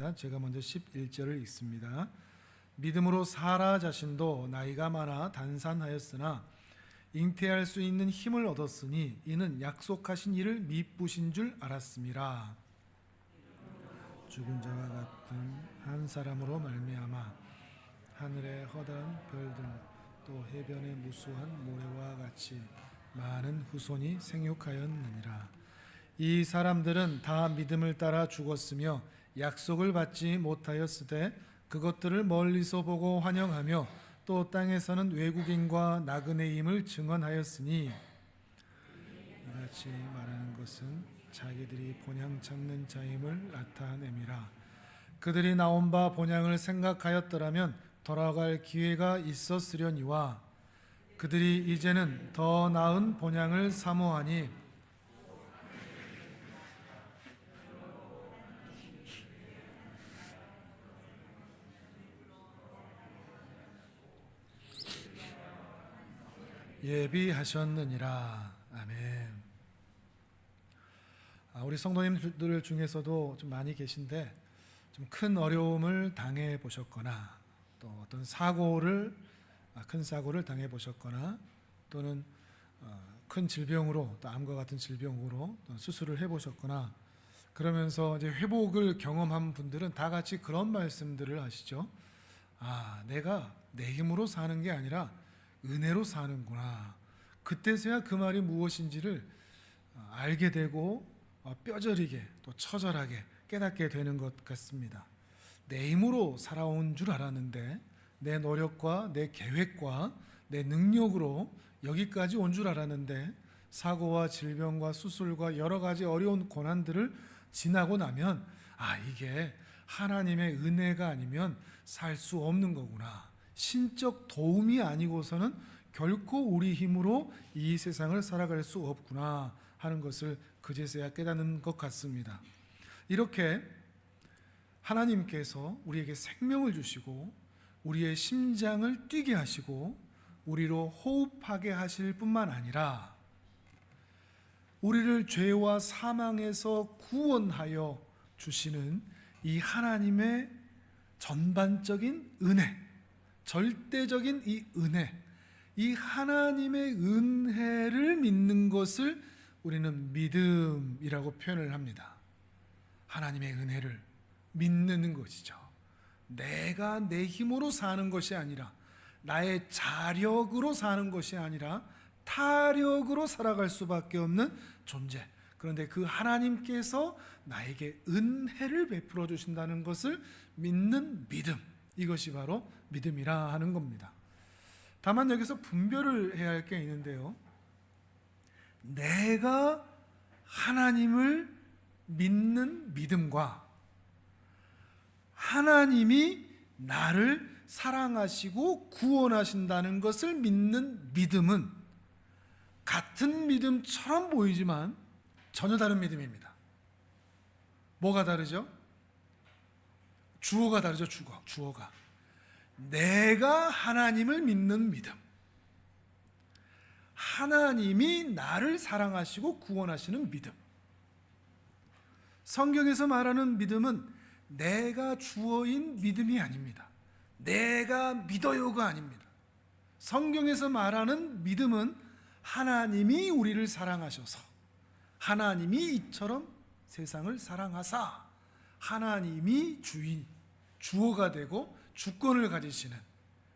있습니다. 제가 먼저 11절을 읽습니다. 믿음으로 사라 자신도 나이가 많아 단산하였으나 잉태할 수 있는 힘을 얻었으니 이는 약속하신 이를 미쁘신 줄 알았음이라. 죽은 자와 같은 한 사람으로 말미암아 하늘의 허다한 별들 또 해변의 무수한 모래와 같이 많은 후손이 생육하였느니라. 이 사람들은 다 믿음을 따라 죽었으며 약속을 받지 못하였으되 그것들을 멀리서 보고 환영하며 또 땅에서는 외국인과 나그네임을 증언하였으니 이같이 말하는 것은 자기들이 본향 찾는 자임을 나타냄이라. 그들이 나온 바 본향을 생각하였더라면 돌아갈 기회가 있었으려니와 그들이 이제는 더 나은 본향을 사모하니 예비하셨느니라. 아멘. 우리 성도님들 중에서도 좀 많이 계신데 좀 큰 어려움을 당해 보셨거나 또 어떤 큰 사고를 당해 보셨거나 또는 큰 질병으로 또 암과 같은 질병으로 수술을 해 보셨거나 그러면서 이제 회복을 경험한 분들은 다 같이 그런 말씀들을 하시죠. 내가 내 힘으로 사는 게 아니라 은혜로 사는구나. 그때서야 그 말이 무엇인지를 알게 되고 뼈저리게 또 처절하게 깨닫게 되는 것 같습니다. 내 힘으로 살아온 줄 알았는데 내 노력과 내 계획과 내 능력으로 여기까지 온 줄 알았는데 사고와 질병과 수술과 여러 가지 어려운 고난들을 지나고 나면 이게 하나님의 은혜가 아니면 살 수 없는 거구나. 신적 도움이 아니고서는 결코 우리 힘으로 이 세상을 살아갈 수 없구나 하는 것을 그제서야 깨닫는 것 같습니다. 이렇게 하나님께서 우리에게 생명을 주시고 우리의 심장을 뛰게 하시고 우리로 호흡하게 하실 뿐만 아니라 우리를 죄와 사망에서 구원하여 주시는 이 하나님의 전반적인 은혜, 절대적인 이 은혜, 이 하나님의 은혜를 믿는 것을 우리는 믿음이라고 표현을 합니다. 하나님의 은혜를 믿는 것이죠. 내가 내 힘으로 사는 것이 아니라 나의 자력으로 사는 것이 아니라 타력으로 살아갈 수밖에 없는 존재. 그런데 그 하나님께서 나에게 은혜를 베풀어 주신다는 것을 믿는 믿음, 이것이 바로 믿음이라 하는 겁니다. 다만 여기서 분별을 해야 할 게 있는데요, 내가 하나님을 믿는 믿음과 하나님이 나를 사랑하시고 구원하신다는 것을 믿는 믿음은 같은 믿음처럼 보이지만 전혀 다른 믿음입니다. 뭐가 다르죠? 주어가 다르죠. 주어가 내가 하나님을 믿는 믿음, 하나님이 나를 사랑하시고 구원하시는 믿음. 성경에서 말하는 믿음은 내가 주어인 믿음이 아닙니다. 내가 믿어요가 아닙니다. 성경에서 말하는 믿음은 하나님이 우리를 사랑하셔서 하나님이 이처럼 세상을 사랑하사 하나님이 주어가 되고 주권을 가지시는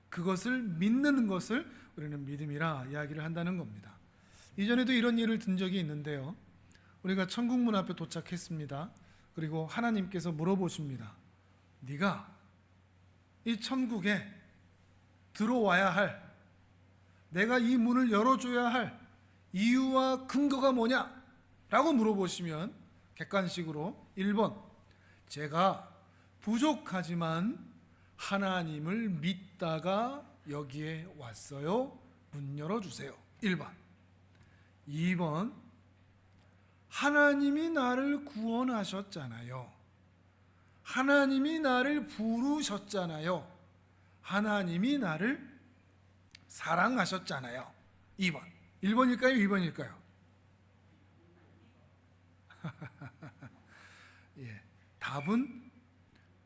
그것을 믿는 것을 우리는 믿음이라 이야기를 한다는 겁니다. 이전에도 이런 예를 든 적이 있는데요, 우리가 천국문 앞에 도착했습니다. 그리고 하나님께서 물어보십니다. 네가 이 천국에 들어와야 할, 내가 이 문을 열어줘야 할 이유와 근거가 뭐냐? 라고 물어보시면 객관식으로 1번, 제가 부족하지만 하나님을 믿다가 여기에 왔어요. 문 열어주세요. 1번. 2번, 하나님이 나를 구원하셨잖아요. 하나님이 나를 부르셨잖아요. 하나님이 나를 사랑하셨잖아요. 2번. 1번일까요? 2번일까요? 예, 답은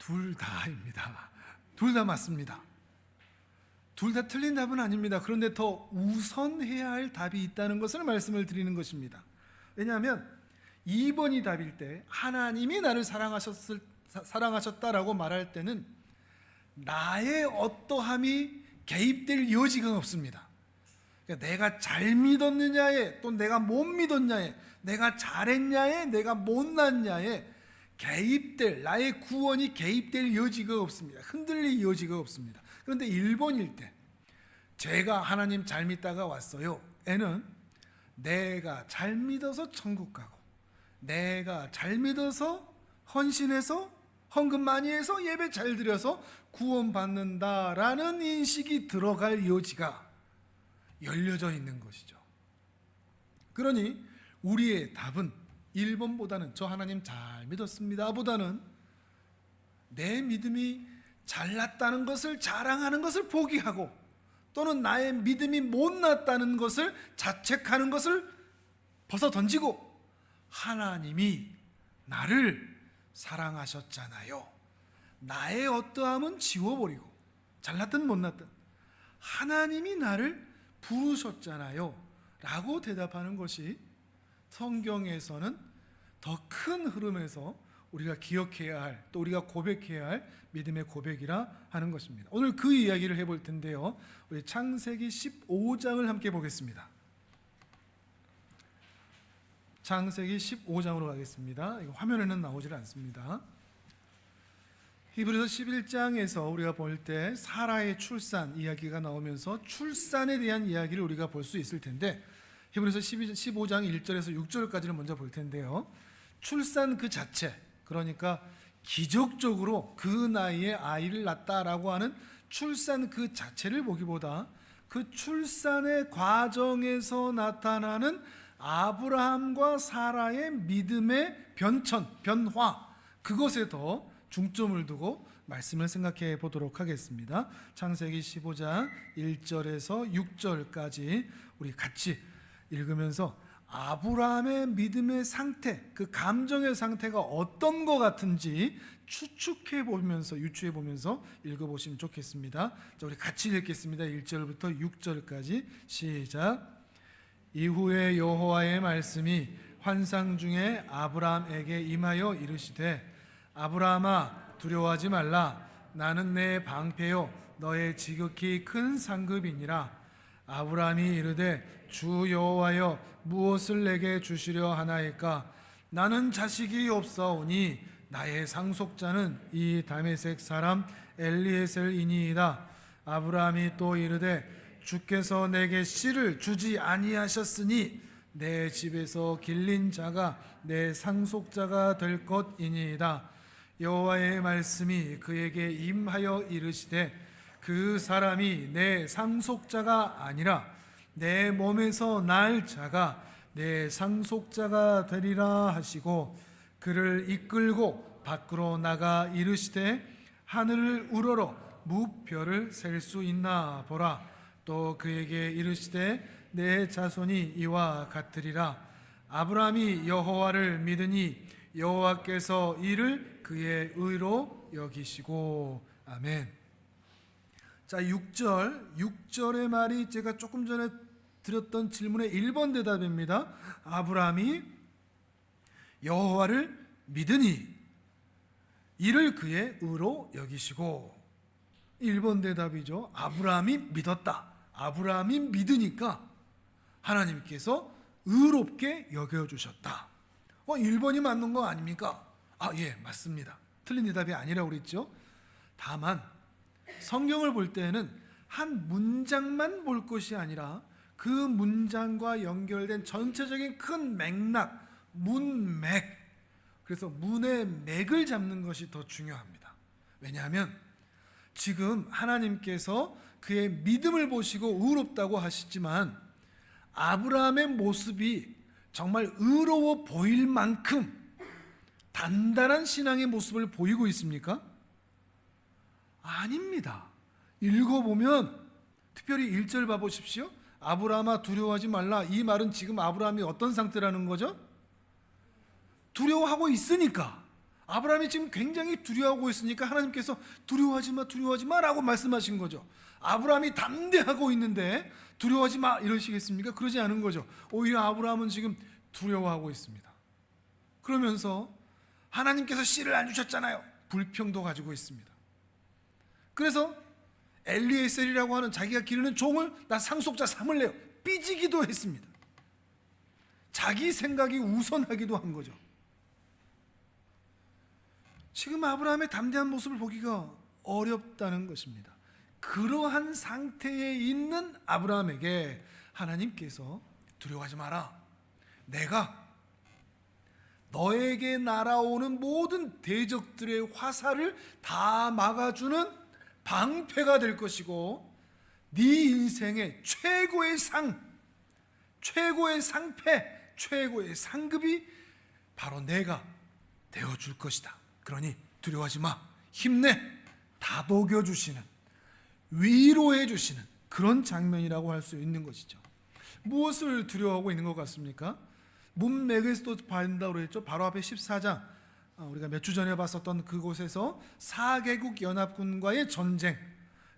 둘 다입니다. 둘 다 맞습니다. 둘 다 틀린 답은 아닙니다. 그런데 더 우선해야 할 답이 있다는 것을 말씀을 드리는 것입니다. 왜냐하면 2번이 답일 때 하나님이 나를 사랑하셨다라고 말할 때는 나의 어떠함이 개입될 여지가 없습니다. 그러니까 내가 잘 믿었느냐에, 또 내가 못 믿었냐에, 내가 잘했냐에, 내가 못났냐에 개입될, 나의 구원이 개입될 여지가 없습니다. 흔들릴 여지가 없습니다. 그런데 1번일 때 제가 하나님 잘 믿다가 왔어요 에는 내가 잘 믿어서 천국 가고, 내가 잘 믿어서 헌신해서 헌금 많이 해서 예배 잘 드려서 구원받는다라는 인식이 들어갈 여지가 열려져 있는 것이죠. 그러니 우리의 답은 1번보다는 저 하나님 잘 믿었습니다 보다는 내 믿음이 잘났다는 것을 자랑하는 것을 포기하고, 또는 나의 믿음이 못났다는 것을 자책하는 것을 벗어 던지고, 하나님이 나를 사랑하셨잖아요, 나의 어떠함은 지워버리고, 잘났든 못났든 하나님이 나를 부르셨잖아요 라고 대답하는 것이 성경에서는 더 큰 흐름에서 우리가 기억해야 할, 또 우리가 고백해야 할 믿음의 고백이라 하는 것입니다. 오늘 그 이야기를 해볼 텐데요, 우리 창세기 15장을 함께 보겠습니다. 창세기 15장으로 가겠습니다. 이거 화면에는 나오질 않습니다. 히브리서 11장에서 우리가 볼 때 사라의 출산 이야기가 나오면서 출산에 대한 이야기를 우리가 볼 수 있을 텐데, 히브리서 15장 1절에서 6절까지를 먼저 볼 텐데요, 출산 그 자체, 그러니까 기적적으로 그 나이에 아이를 낳았다라고 하는 출산 그 자체를 보기보다 그 출산의 과정에서 나타나는 아브라함과 사라의 믿음의 변화, 그것에 더 중점을 두고 말씀을 생각해 보도록 하겠습니다. 창세기 15장 1절에서 6절까지 우리 같이 읽으면서 아브라함의 믿음의 상태, 그 감정의 상태가 어떤 것 같은지 추측해 보면서, 유추해 보면서 읽어보시면 좋겠습니다. 자, 우리 같이 읽겠습니다. 1절부터 6절까지 시작. 이후에 여호와의 말씀이 환상 중에 아브라함에게 임하여 이르시되, 아브라함아 두려워하지 말라. 나는 내 방패요 너의 지극히 큰 상급이니라. 아브라함이 이르되 주 여호와여 무엇을 내게 주시려 하나이까? 나는 자식이 없사오니 나의 상속자는 이 다메섹 사람 엘리에셀이니이다. 아브라함이 또 이르되 주께서 내게 씨를 주지 아니하셨으니 내 집에서 길린 자가 내 상속자가 될 것이니이다. 여호와의 말씀이 그에게 임하여 이르시되 그 사람이 내 상속자가 아니라 내 몸에서 날 자가 내 상속자가 되리라 하시고, 그를 이끌고 밖으로 나가 이르시되 하늘을 우러러 무별을 셀 수 있나 보라. 또 그에게 이르시되 내 자손이 이와 같으리라. 아브라함이 여호와를 믿으니 여호와께서 이를 그의 의로 여기시고. 아멘. 자, 6절의 말이 제가 조금 전에 드렸던 질문의 1번 대답입니다. 아브라함이 여호와를 믿으니 이를 그의 의로 여기시고. 1번 대답이죠. 아브라함이 믿었다. 아브라함이 믿으니까 하나님께서 의롭게 여겨주셨다. 1번이 맞는 거 아닙니까? 예, 맞습니다. 틀린 대답이 아니라고 그랬죠. 다만 성경을 볼 때는 한 문장만 볼 것이 아니라 그 문장과 연결된 전체적인 큰 맥락, 문맥, 그래서 문의 맥을 잡는 것이 더 중요합니다. 왜냐하면 지금 하나님께서 그의 믿음을 보시고 의롭다고 하시지만 아브라함의 모습이 정말 의로워 보일 만큼 단단한 신앙의 모습을 보이고 있습니까? 아닙니다. 읽어보면 특별히 1절 봐보십시오. 아브라함아 두려워하지 말라. 이 말은 지금 아브라함이 어떤 상태라는 거죠? 두려워하고 있으니까. 아브라함이 지금 굉장히 두려워하고 있으니까 하나님께서 두려워하지 마, 두려워하지 마라고 말씀하신 거죠. 아브라함이 담대하고 있는데 두려워하지 마 이러시겠습니까? 그러지 않은 거죠. 오히려 아브라함은 지금 두려워하고 있습니다. 그러면서 하나님께서 씨를 안 주셨잖아요. 불평도 가지고 있습니다. 그래서 엘리에셀이라고 하는 자기가 기르는 종을 나 상속자 삼을래요. 삐지기도 했습니다. 자기 생각이 우선하기도 한 거죠. 지금 아브라함의 담대한 모습을 보기가 어렵다는 것입니다. 그러한 상태에 있는 아브라함에게 하나님께서 두려워하지 마라. 내가 너에게 날아오는 모든 대적들의 화살을 다 막아주는 방패가 될 것이고 네 인생의 최고의 상, 최고의 상패, 최고의 상급이 바로 내가 되어줄 것이다. 그러니 두려워하지 마. 힘내. 다독여 주시는, 위로해 주시는 그런 장면이라고 할 수 있는 것이죠. 무엇을 두려워하고 있는 것 같습니까? 문맥에서도 봐야 된다고 그랬죠. 바로 앞에 14장, 우리가 몇 주 전에 봤었던 그곳에서 4개국 연합군과의 전쟁,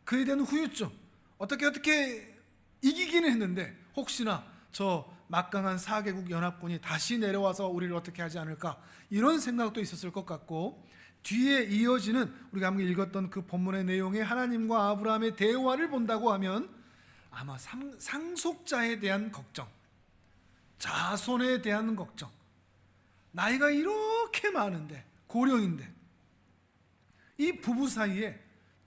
그에 대한 후유증, 어떻게 이기기는 했는데 혹시나 저 막강한 4개국 연합군이 다시 내려와서 우리를 어떻게 하지 않을까, 이런 생각도 있었을 것 같고, 뒤에 이어지는 우리가 한번 읽었던 그 본문의 내용에 하나님과 아브라함의 대화를 본다고 하면 아마 상속자에 대한 걱정, 자손에 대한 걱정, 나이가 이렇게 많은데 고령인데 이 부부 사이에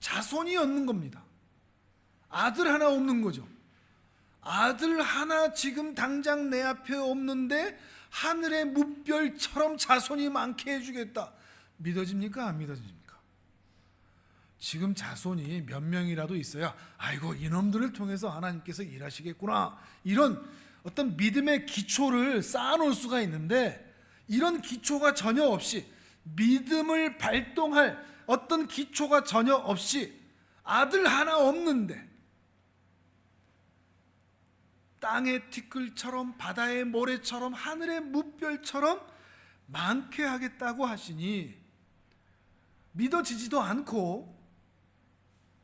자손이 없는 겁니다. 아들 하나 없는 거죠. 아들 하나 지금 당장 내 앞에 없는데 하늘의 무별처럼 자손이 많게 해주겠다. 믿어집니까? 안 믿어집니까? 지금 자손이 몇 명이라도 있어야 아이고 이놈들을 통해서 하나님께서 일하시겠구나, 이런 어떤 믿음의 기초를 쌓아놓을 수가 있는데, 이런 기초가 전혀 없이, 믿음을 발동할 어떤 기초가 전혀 없이 아들 하나 없는데 땅의 티끌처럼 바다의 모래처럼 하늘의 무별처럼 많게 하겠다고 하시니 믿어지지도 않고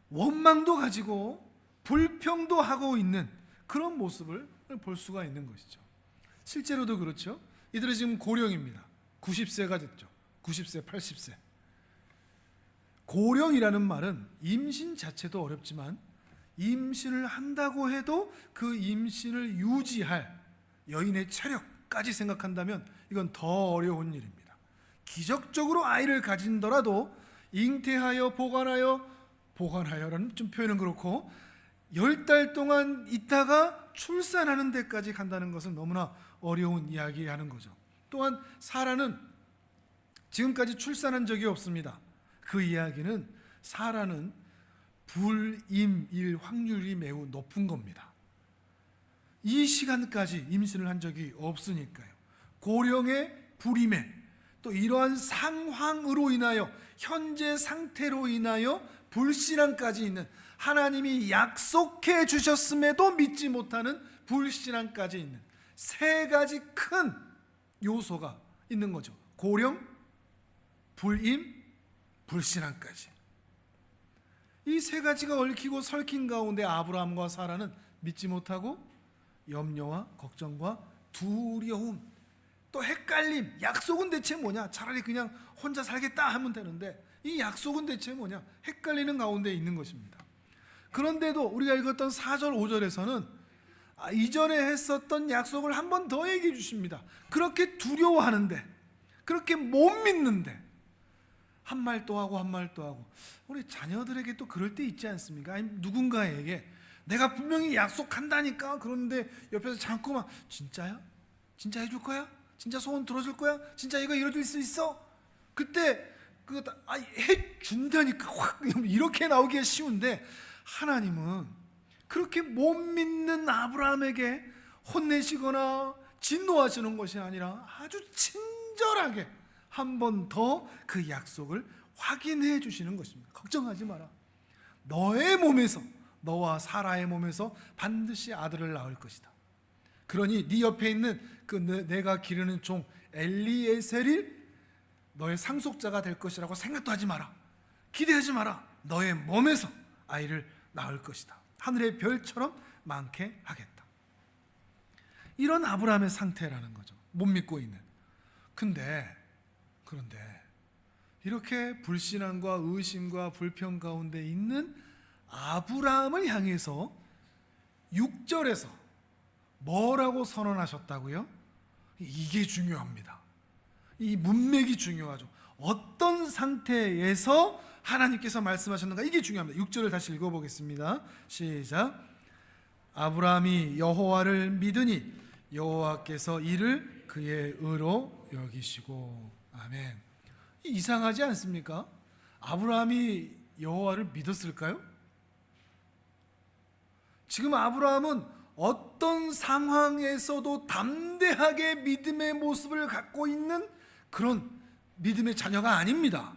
원망도 가지고 불평도 하고 있는 그런 모습을 볼 수가 있는 것이죠. 실제로도 그렇죠. 이들은 지금 고령입니다. 90세가 됐죠. 90세, 80세. 고령이라는 말은 임신 자체도 어렵지만 임신을 한다고 해도 그 임신을 유지할 여인의 체력까지 생각한다면 이건 더 어려운 일입니다. 기적적으로 아이를 가진더라도 잉태하여 보관하여라는 좀 표현은 그렇고 10달 동안 있다가 출산하는 데까지 간다는 것은 너무나 어려운 이야기하는 거죠. 또한 사라는 지금까지 출산한 적이 없습니다. 그 이야기는 사라는 불임일 확률이 매우 높은 겁니다. 이 시간까지 임신을 한 적이 없으니까요. 고령의 불임에 또 이러한 상황으로 인하여 현재 상태로 인하여 불신앙까지 있는, 하나님이 약속해 주셨음에도 믿지 못하는 불신앙까지 있는 세 가지 큰 요소가 있는 거죠. 고령, 불임, 불신앙까지. 이 세 가지가 얽히고 설킨 가운데 아브라함과 사라는 믿지 못하고 염려와 걱정과 두려움, 또 헷갈림, 약속은 대체 뭐냐? 차라리 그냥 혼자 살겠다 하면 되는데 이 약속은 대체 뭐냐? 헷갈리는 가운데 있는 것입니다. 그런데도 우리가 읽었던 4절 5절에서는 이전에 했었던 약속을 한 번 더 얘기해 주십니다. 그렇게 두려워하는데, 그렇게 못 믿는데 한 말 또 하고 한 말 또 하고. 우리 자녀들에게 또 그럴 때 있지 않습니까? 아니 누군가에게 내가 분명히 약속한다니까, 그런데 옆에서 잠깐만, 진짜야? 진짜 해줄 거야? 진짜 소원 들어줄 거야? 진짜 이거 이뤄줄 수 있어? 그때 해준다니까 확 이렇게 나오기가 쉬운데, 하나님은 그렇게 못 믿는 아브라함에게 혼내시거나 진노하시는 것이 아니라 아주 친절하게 한 번 더 그 약속을 확인해 주시는 것입니다. 걱정하지 마라. 너의 몸에서, 너와 사라의 몸에서 반드시 아들을 낳을 것이다. 그러니 네 옆에 있는 그 내가 기르는 종 엘리에셀이 너의 상속자가 될 것이라고 생각도 하지 마라. 기대하지 마라. 너의 몸에서 아이를 낳을 것이다. 하늘의 별처럼 많게 하겠다. 이런 아브라함의 상태라는 거죠. 못 믿고 있는. 그런데 이렇게 불신앙과 의심과 불평 가운데 있는 아브라함을 향해서 6절에서 뭐라고 선언하셨다고요? 이게 중요합니다. 이 문맥이 중요하죠. 어떤 상태에서 하나님께서 말씀하셨는가, 이게 중요합니다. 6절을 다시 읽어보겠습니다. 시작. 아브라함이 여호와를 믿으니 여호와께서 이를 그의 의로 여기시고. 아멘. 이상하지 않습니까? 아브라함이 여호와를 믿었을까요? 지금 아브라함은 어떤 상황에서도 담대하게 믿음의 모습을 갖고 있는 그런 믿음의 자녀가 아닙니다.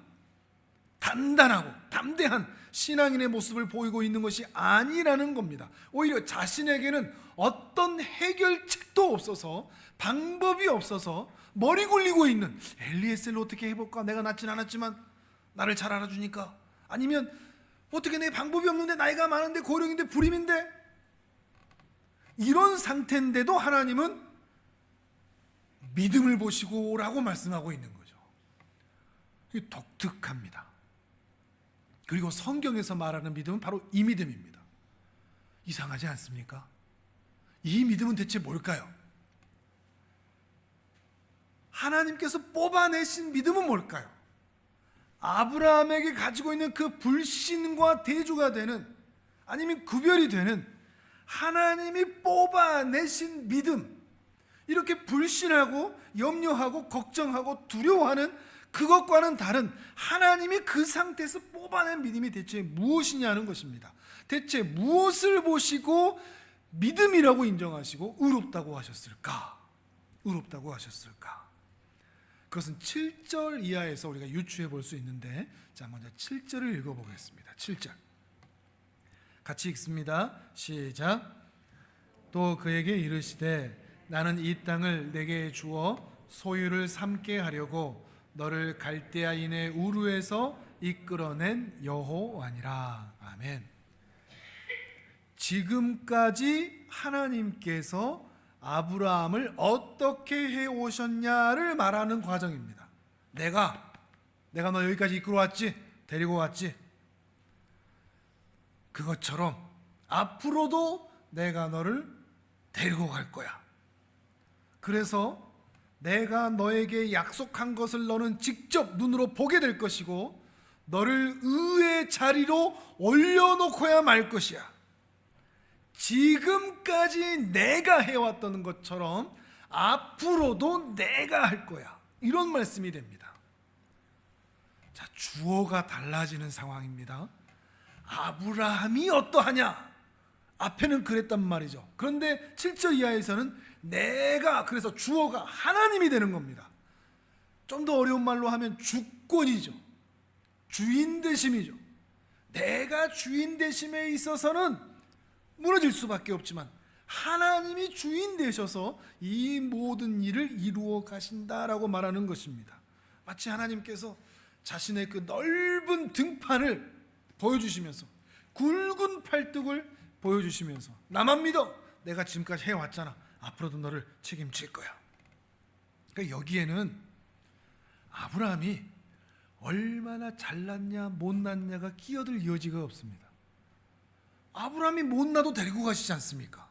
단단하고 담대한 신앙인의 모습을 보이고 있는 것이 아니라는 겁니다. 오히려 자신에게는 어떤 해결책도 없어서, 방법이 없어서 머리 굴리고 있는, 엘리에셀로 어떻게 해볼까? 내가 낳진 않았지만 나를 잘 알아주니까. 아니면 어떻게, 내 방법이 없는데, 나이가 많은데, 고령인데, 불임인데, 이런 상태인데도 하나님은 믿음을 보시고 라고 말씀하고 있는 거죠. 이게 독특합니다. 그리고 성경에서 말하는 믿음은 바로 이 믿음입니다. 이상하지 않습니까? 이 믿음은 대체 뭘까요? 하나님께서 뽑아내신 믿음은 뭘까요? 아브라함에게 가지고 있는 그 불신과 대조가 되는, 아니면 구별이 되는 하나님이 뽑아내신 믿음, 이렇게 불신하고 염려하고 걱정하고 두려워하는 그것과는 다른 하나님이 그 상태에서 뽑아낸 믿음이 대체 무엇이냐는 것입니다. 대체 무엇을 보시고 믿음이라고 인정하시고 의롭다고 하셨을까? 의롭다고 하셨을까? 그것은 7절 이하에서 우리가 유추해 볼 수 있는데, 자, 먼저 7절을 읽어보겠습니다. 7절 같이 읽습니다. 시작. 또 그에게 이르시되 나는 이 땅을 내게 주어 소유를 삼게 하려고 너를 갈대아인의 우르에서 이끌어낸 여호와니라. 아멘. 지금까지 하나님께서 아브라함을 어떻게 해오셨냐를 말하는 과정입니다. 내가 너 여기까지 이끌어 왔지? 데리고 왔지? 그것처럼 앞으로도 내가 너를 데리고 갈 거야. 그래서 내가 너에게 약속한 것을 너는 직접 눈으로 보게 될 것이고, 너를 의의 자리로 올려놓고야 말 것이야. 지금까지 내가 해왔던 것처럼 앞으로도 내가 할 거야. 이런 말씀이 됩니다. 자, 주어가 달라지는 상황입니다. 아브라함이 어떠하냐? 앞에는 그랬단 말이죠. 그런데 7절 이하에서는 내가, 그래서 주어가 하나님이 되는 겁니다. 좀 더 어려운 말로 하면 주권이죠. 주인 되심이죠. 내가 주인 되심에 있어서는 무너질 수밖에 없지만 하나님이 주인 되셔서 이 모든 일을 이루어 가신다라고 말하는 것입니다. 마치 하나님께서 자신의 그 넓은 등판을 보여주시면서, 굵은 팔뚝을 보여주시면서, 나만 믿어, 내가 지금까지 해왔잖아, 앞으로도 너를 책임질 거야. 그러니까 여기에는 아브라함이 얼마나 잘났냐 못났냐가 끼어들 여지가 없습니다. 아브라함이 못나도 데리고 가시지 않습니까?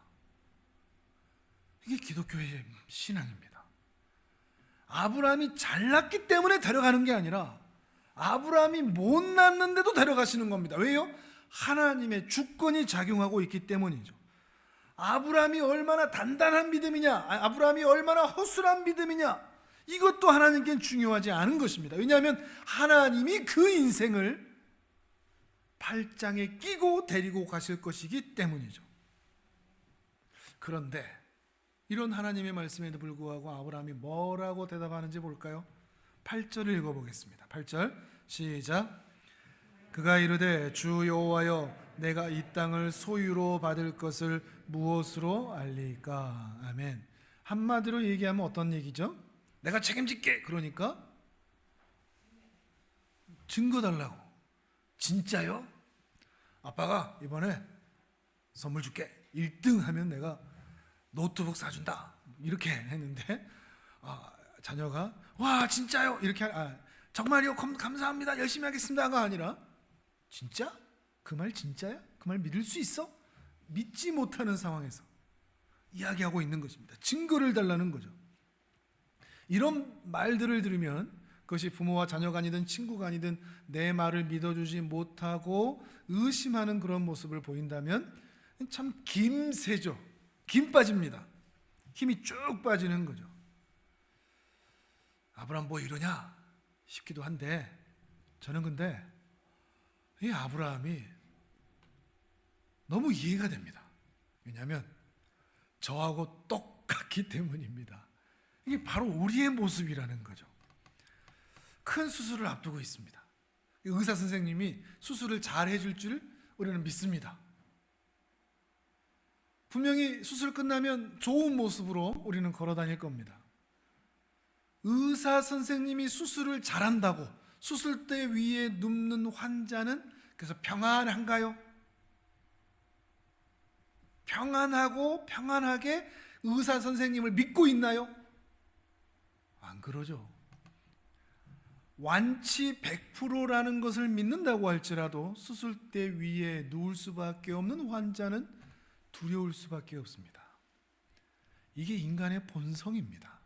이게 기독교의 신앙입니다. 아브라함이 잘났기 때문에 데려가는 게 아니라 아브라함이 못났는데도 데려가시는 겁니다. 왜요? 하나님의 주권이 작용하고 있기 때문이죠. 아브라함이 얼마나 단단한 믿음이냐, 아브라함이 얼마나 허술한 믿음이냐, 이것도 하나님께는 중요하지 않은 것입니다. 왜냐하면 하나님이 그 인생을 팔짱에 끼고 데리고 가실 것이기 때문이죠. 그런데 이런 하나님의 말씀에도 불구하고 아브라함이 뭐라고 대답하는지 볼까요? 8절을 읽어보겠습니다. 8절 시작. 그가 이르되 주 여호와여, 내가 이 땅을 소유로 받을 것을 무엇으로 알리까? 아멘. 한마디로 얘기하면 어떤 얘기죠? 내가 책임질게. 그러니까 증거 달라고. 진짜요? 아빠가 이번에 선물 줄게. 1등 하면 내가 노트북 사준다. 이렇게 했는데 자녀가 와 진짜요? 이렇게 정말요? 감사합니다. 열심히 하겠습니다가 아니라 진짜? 그 말 진짜야? 그 말 믿을 수 있어? 믿지 못하는 상황에서 이야기하고 있는 것입니다. 증거를 달라는 거죠. 이런 말들을 들으면 그것이 부모와 자녀가 아니든 친구가 아니든 내 말을 믿어주지 못하고 의심하는 그런 모습을 보인다면 참 김새죠. 김 빠집니다. 힘이 쭉 빠지는 거죠. 아브라함 뭐 이러냐 싶기도 한데 저는 근데 이 아브라함이 너무 이해가 됩니다. 왜냐하면 저하고 똑같기 때문입니다. 이게 바로 우리의 모습이라는 거죠. 큰 수술을 앞두고 있습니다. 의사 선생님이 수술을 잘 해줄 줄 우리는 믿습니다. 분명히 수술 끝나면 좋은 모습으로 우리는 걸어 다닐 겁니다. 의사 선생님이 수술을 잘한다고 수술대 위에 눕는 환자는 그래서 평안한가요? 평안하고 평안하게 의사 선생님을 믿고 있나요? 안 그러죠. 완치 100%라는 것을 믿는다고 할지라도 수술대 위에 누울 수밖에 없는 환자는 두려울 수밖에 없습니다. 이게 인간의 본성입니다.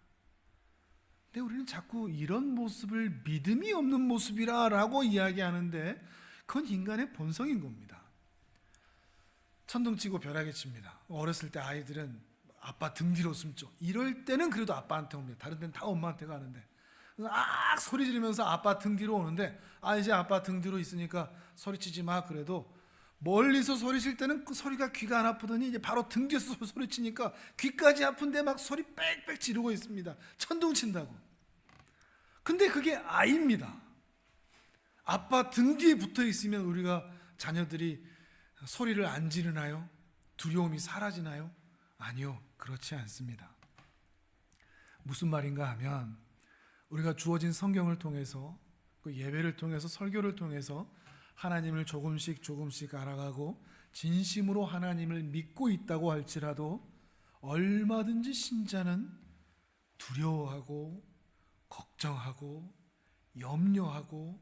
근데 우리는 자꾸 이런 모습을 믿음이 없는 모습이라고 이야기하는데 그건 인간의 본성인 겁니다. 천둥치고 벼락에 칩니다. 어렸을 때 아이들은 아빠 등 뒤로 숨죠. 이럴 때는 그래도 아빠한테 옵니다. 다른 데는 다 엄마한테 가는데 소리 지르면서 아빠 등 뒤로 오는데 이제 아빠 등 뒤로 있으니까 소리치지 마. 그래도 멀리서 소리칠 때는 그 소리가 귀가 안 아프더니 이제 바로 등 뒤에서 소리치니까 귀까지 아픈데 막 소리 빽빽 지르고 있습니다. 천둥친다고. 근데 그게 아이입니다. 아빠 등 뒤에 붙어 있으면 우리가 자녀들이 소리를 안 지르나요? 두려움이 사라지나요? 아니요, 그렇지 않습니다. 무슨 말인가 하면 우리가 주어진 성경을 통해서 그 예배를 통해서 설교를 통해서 하나님을 조금씩 알아가고 진심으로 하나님을 믿고 있다고 할지라도 얼마든지 신자는 두려워하고 걱정하고 염려하고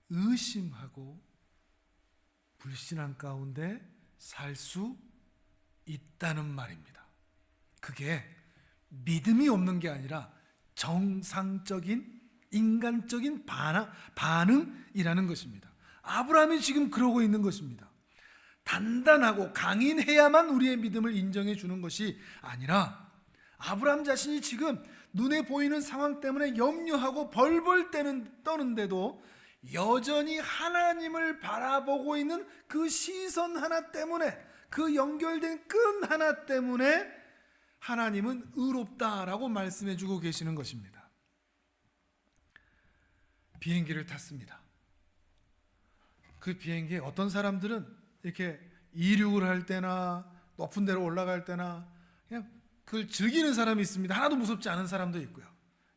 의심하고 불신앙 가운데 살 수 있다는 말입니다. 그게 믿음이 없는 게 아니라 정상적인 인간적인 반응이라는 것입니다. 아브라함이 지금 그러고 있는 것입니다. 단단하고 강인해야만 우리의 믿음을 인정해 주는 것이 아니라 아브라함 자신이 지금 눈에 보이는 상황 때문에 염려하고 벌벌 떠는데도 여전히 하나님을 바라보고 있는 그 시선 하나 때문에, 그 연결된 끈 하나 때문에 하나님은 의롭다라고 말씀해 주고 계시는 것입니다. 비행기를 탔습니다. 그 비행기에 어떤 사람들은 이렇게 이륙을 할 때나 높은 데로 올라갈 때나 그냥 그걸 즐기는 사람이 있습니다. 하나도 무섭지 않은 사람도 있고요.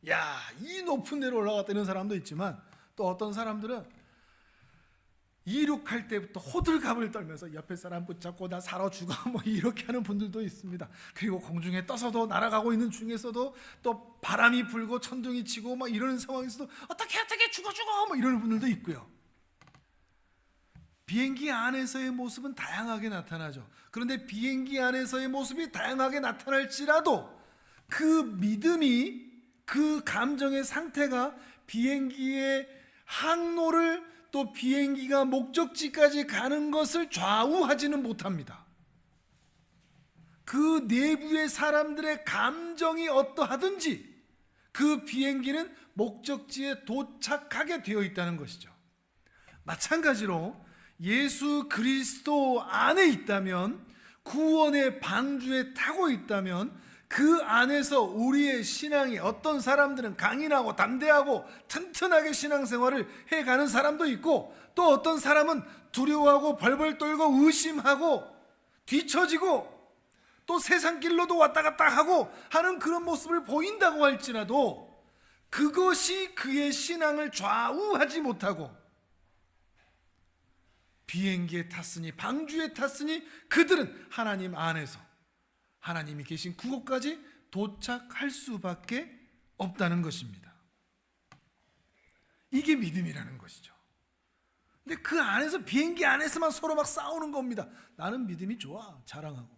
야, 이 높은 데로 올라갔다는 사람도 있지만 또 어떤 사람들은 이륙할 때부터 호들갑을 떨면서 옆에 사람 붙잡고 나 살아 죽어 뭐 이렇게 하는 분들도 있습니다. 그리고 공중에 떠서도 날아가고 있는 중에서도 또 바람이 불고 천둥이 치고 막 이러는 상황에서도 어떻게 죽어 뭐 이러는 분들도 있고요. 비행기 안에서의 모습은 다양하게 나타나죠. 그런데 비행기 안에서의 모습이 다양하게 나타날지라도 그 믿음이, 그 감정의 상태가 비행기의 항로를 또 비행기가 목적지까지 가는 것을 좌우하지는 못합니다. 그 내부의 사람들의 감정이 어떠하든지 그 비행기는 목적지에 도착하게 되어 있다는 것이죠. 마찬가지로 예수 그리스도 안에 있다면, 구원의 방주에 타고 있다면 그 안에서 우리의 신앙이, 어떤 사람들은 강인하고 담대하고 튼튼하게 신앙생활을 해가는 사람도 있고 또 어떤 사람은 두려워하고 벌벌 떨고 의심하고 뒤처지고 또 세상 길로도 왔다 갔다 하고 하는 그런 모습을 보인다고 할지라도 그것이 그의 신앙을 좌우하지 못하고 비행기에 탔으니 방주에 탔으니 그들은 하나님 안에서 하나님이 계신 그곳까지 도착할 수밖에 없다는 것입니다. 이게 믿음이라는 것이죠. 근데 그 안에서, 비행기 안에서만 서로 막 싸우는 겁니다. 나는 믿음이 좋아, 자랑하고.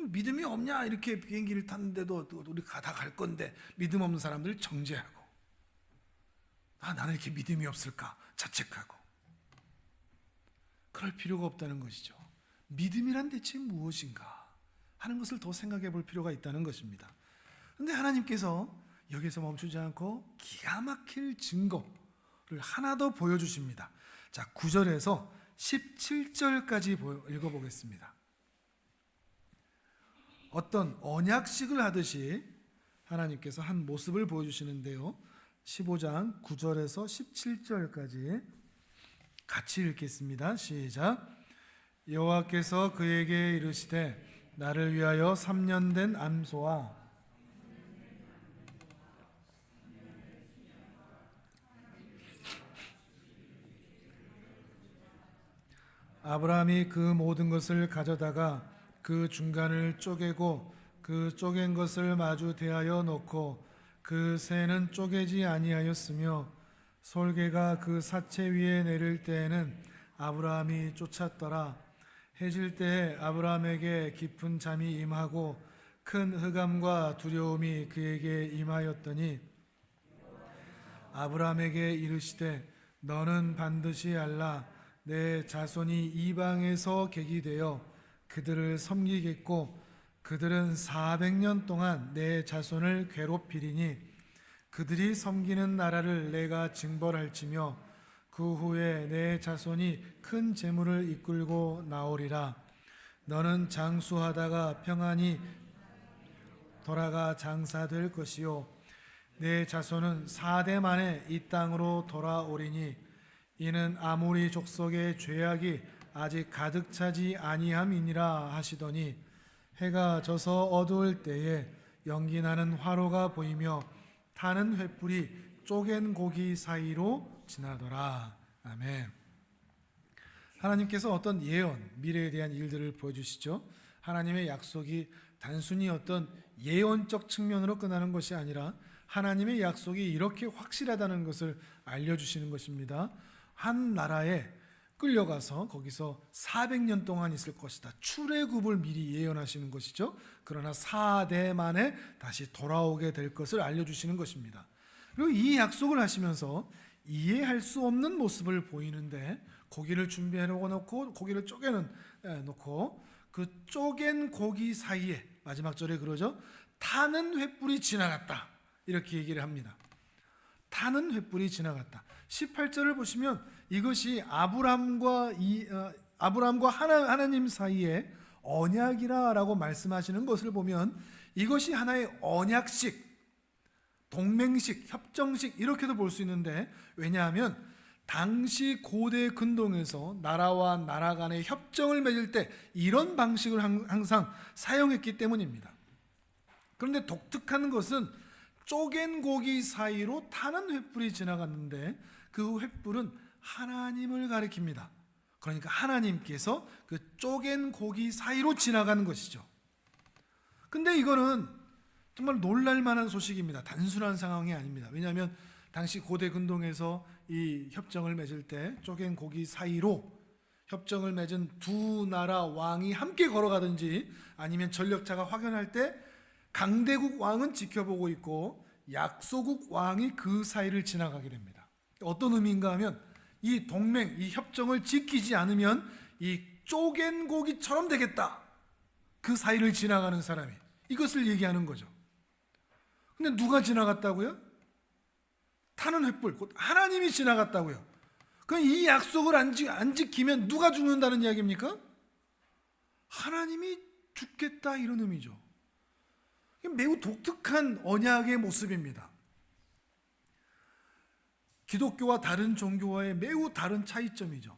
믿음이 없냐, 이렇게 비행기를 탔는데도 우리 다 갈 건데, 믿음 없는 사람들 정죄하고, 나는 이렇게 믿음이 없을까 자책하고. 그럴 필요가 없다는 것이죠. 믿음이란 대체 무엇인가 하는 것을 더 생각해 볼 필요가 있다는 것입니다. 그런데 하나님께서 여기서 멈추지 않고 기가 막힐 증거를 하나 더 보여주십니다. 자, 9절에서 17절까지 읽어보겠습니다. 어떤 언약식을 하듯이 하나님께서 한 모습을 보여주시는데요, 15장 9절에서 17절까지 같이 읽겠습니다. 시작. 여호와께서 그에게 이르시되 나를 위하여 3년 된 암소와 아브라함이 그 모든 것을 가져다가 그 중간을 쪼개고 그 쪼갠 것을 마주 대하여 놓고 그 새는 쪼개지 아니하였으며 솔개가 그 사체 위에 내릴 때에는 아브라함이 쫓았더라. 해질 때에 아브라함에게 깊은 잠이 임하고 큰 흑암과 두려움이 그에게 임하였더니 아브라함에게 이르시되 너는 반드시 알라. 내 자손이 이방에서 객이 되어 그들을 섬기겠고 그들은 400년 동안 내 자손을 괴롭히리니 그들이 섬기는 나라를 내가 징벌할지며 그 후에 내 자손이 큰 재물을 이끌고 나오리라. 너는 장수하다가 평안히 돌아가 장사될 것이요 내 자손은 4대 만에 이 땅으로 돌아오리니 이는 아모리 족속의 죄악이 아직 가득 차지 아니함이니라 하시더니 해가 져서 어두울 때에 연기나는 화로가 보이며 타는 횃불이 쪼갠 고기 사이로 지나더라. 아멘. 하나님께서 어떤 예언, 미래에 대한 일들을 보여주시죠. 하나님의 약속이 단순히 어떤 예언적 측면으로 끝나는 것이 아니라 하나님의 약속이 이렇게 확실하다는 것을 알려주시는 것입니다. 한 나라에 끌려가서 거기서 400년 동안 있을 것이다. 출애굽을 미리 예언하시는 것이죠. 그러나 4대 만에 다시 돌아오게 될 것을 알려주시는 것입니다. 그리고 이 약속을 하시면서 이해할 수 없는 모습을 보이는데 고기를 준비해 놓고 고기를 놓고 그 쪼갠 고기 사이에 마지막 절에 그러죠. 타는 횃불이 지나갔다. 이렇게 얘기를 합니다. 타는 횃불이 지나갔다. 18절을 보시면 이것이 아브람과 하나님 사이에 언약이라고 말씀하시는 것을 보면 이것이 하나의 언약식, 동맹식, 협정식 이렇게도 볼 수 있는데 왜냐하면 당시 고대 근동에서 나라와 나라 간의 협정을 맺을 때 이런 방식을 항상 사용했기 때문입니다. 그런데 독특한 것은 쪼갠 고기 사이로 타는 횃불이 지나갔는데 그 횃불은 하나님을 가리킵니다. 그러니까 하나님께서 그 쪼갠 고기 사이로 지나가는 것이죠. 근데 이거는 정말 놀랄만한 소식입니다. 단순한 상황이 아닙니다. 왜냐하면 당시 고대 근동에서 이 협정을 맺을 때 쪼갠 고기 사이로 협정을 맺은 두 나라 왕이 함께 걸어가든지 아니면 전력자가 확연할 때 강대국 왕은 지켜보고 있고 약소국 왕이 그 사이를 지나가게 됩니다. 어떤 의미인가 하면 이 동맹, 이 협정을 지키지 않으면 이 쪼갠 고기처럼 되겠다. 그 사이를 지나가는 사람이 이것을 얘기하는 거죠. 근데 누가 지나갔다고요? 타는 횃불, 곧 하나님이 지나갔다고요. 그럼 이 약속을 안 지키면 누가 죽는다는 이야기입니까? 하나님이 죽겠다 이런 의미죠. 매우 독특한 언약의 모습입니다. 기독교와 다른 종교와의 매우 다른 차이점이죠.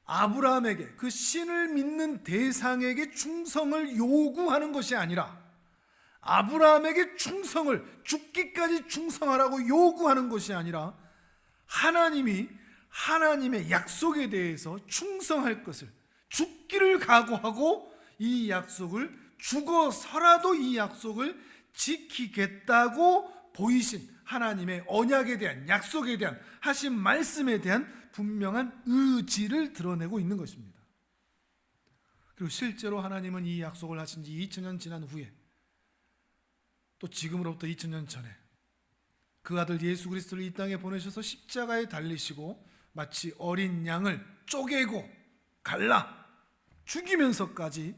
아브라함에게 그 신을 믿는 대상에게 충성을 요구하는 것이 아니라 아브라함에게 충성을 죽기까지 충성하라고 요구하는 것이 아니라 하나님이 하나님의 약속에 대해서 충성할 것을, 죽기를 각오하고 이 약속을, 죽어서라도 이 약속을 지키겠다고 보이신 하나님의 언약에 대한, 약속에 대한, 하신 말씀에 대한 분명한 의지를 드러내고 있는 것입니다. 그리고 실제로 하나님은 이 약속을 하신 지 2000년 지난 후에, 또 지금으로부터 2000년 전에 그 아들 예수 그리스도를 이 땅에 보내셔서 십자가에 달리시고 마치 어린 양을 쪼개고 갈라 죽이면서까지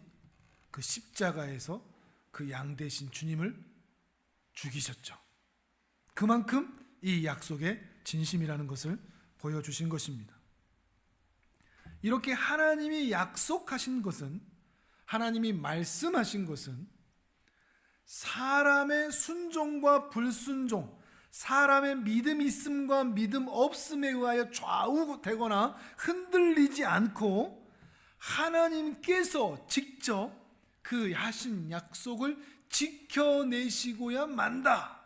그 십자가에서 그 양 대신 주님을 죽이셨죠. 그만큼 이 약속의 진심이라는 것을 보여주신 것입니다. 이렇게 하나님이 약속하신 것은, 하나님이 말씀하신 것은 사람의 순종과 불순종, 사람의 믿음 있음과 믿음 없음에 의하여 좌우되거나 흔들리지 않고 하나님께서 직접 그 하신 약속을 지켜내시고야 만다.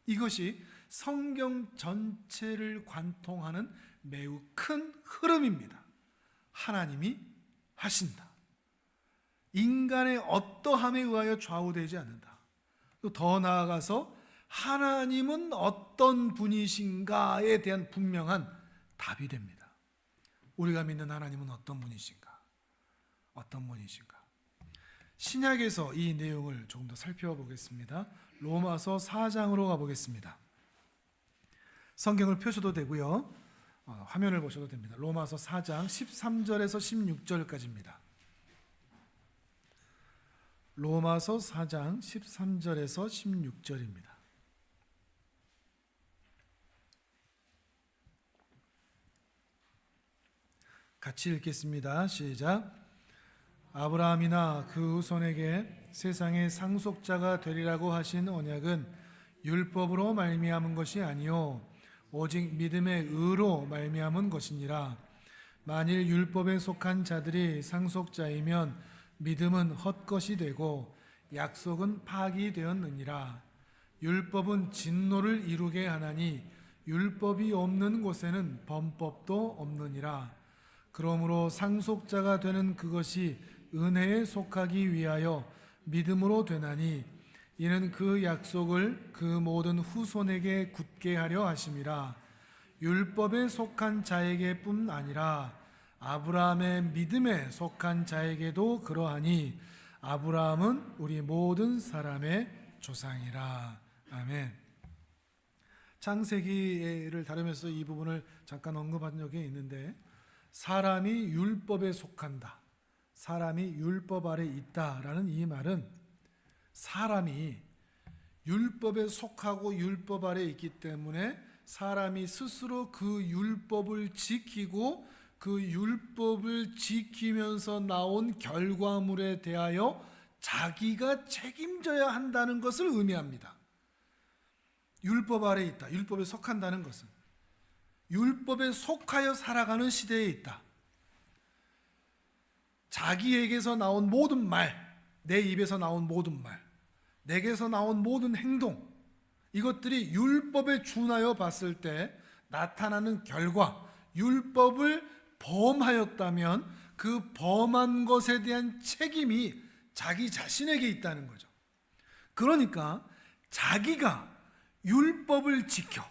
이것이 성경 전체를 관통하는 매우 큰 흐름입니다. 하나님이 하신다. 인간의 어떠함에 의하여 좌우되지 않는다. 또 더 나아가서 하나님은 어떤 분이신가에 대한 분명한 답이 됩니다. 우리가 믿는 하나님은 어떤 분이신가? 어떤 분이신가? 신약에서 이 내용을 조금 더 살펴보겠습니다. 로마서 4장으로 가보겠습니다. 성경을 펴셔도 되고요, 화면을 보셔도 됩니다. 로마서 4장 13절에서 16절까지입니다. 로마서 4장 13절에서 16절입니다. 같이 읽겠습니다. 시작. 아브라함이나 그 후손에게 세상의 상속자가 되리라고 하신 언약은 율법으로 말미암은 것이 아니요 오직 믿음의 의로 말미암은 것이니라. 만일 율법에 속한 자들이 상속자이면 믿음은 헛것이 되고 약속은 파기되었느니라. 율법은 진노를 이루게 하나니 율법이 없는 곳에는 범법도 없느니라. 그러므로 상속자가 되는 그것이 은혜에 속하기 위하여 믿음으로 되나니 이는 그 약속을 그 모든 후손에게 굳게 하려 하심이라. 율법에 속한 자에게 뿐 아니라 아브라함의 믿음에 속한 자에게도 그러하니 아브라함은 우리 모든 사람의 조상이라. 아멘. 창세기를 다루면서 이 부분을 잠깐 언급한 적이 있는데, 사람이 율법에 속한다, 사람이 율법 아래 있다라는 이 말은 사람이 율법에 속하고 율법 아래 있기 때문에 사람이 스스로 그 율법을 지키고 그 율법을 지키면서 나온 결과물에 대하여 자기가 책임져야 한다는 것을 의미합니다. 율법 아래 있다, 율법에 속한다는 것은 율법에 속하여 살아가는 시대에 있다. 자기에게서 나온 모든 말, 내 입에서 나온 모든 말, 내게서 나온 모든 행동, 이것들이 율법에 준하여 봤을 때 나타나는 결과, 율법을 범하였다면 그 범한 것에 대한 책임이 자기 자신에게 있다는 거죠. 그러니까 자기가 율법을 지켜